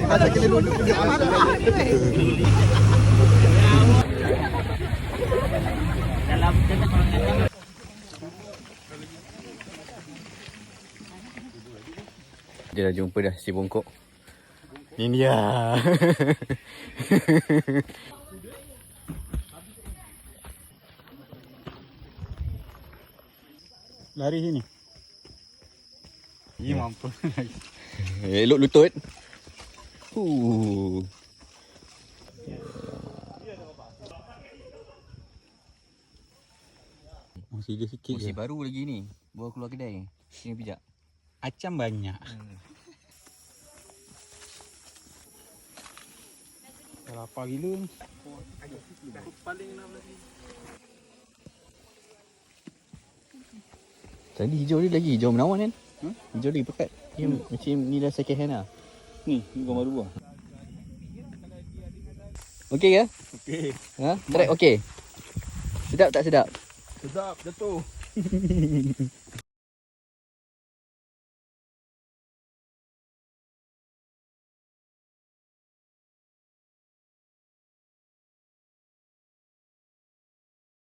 Ada kena duduk di mana? Dalam Dia dah jumpa dah si bongkok. Ini dia. Lari sini. Ini mampu. Elok lutut. Masih dia sikit je. Masih baru lagi ni. Bawa keluar kedai. Sini pijak. Acam banyak. Dah lapar gila ni. Tadi hijau dia lagi hijau menawan kan? Hijau lagi pekat. Dia macam ni dah second hand lah. Ni gambar dua. Okey ke? Okey. Ha? Track okey. Sedap tak sedap? Sedap jatuh.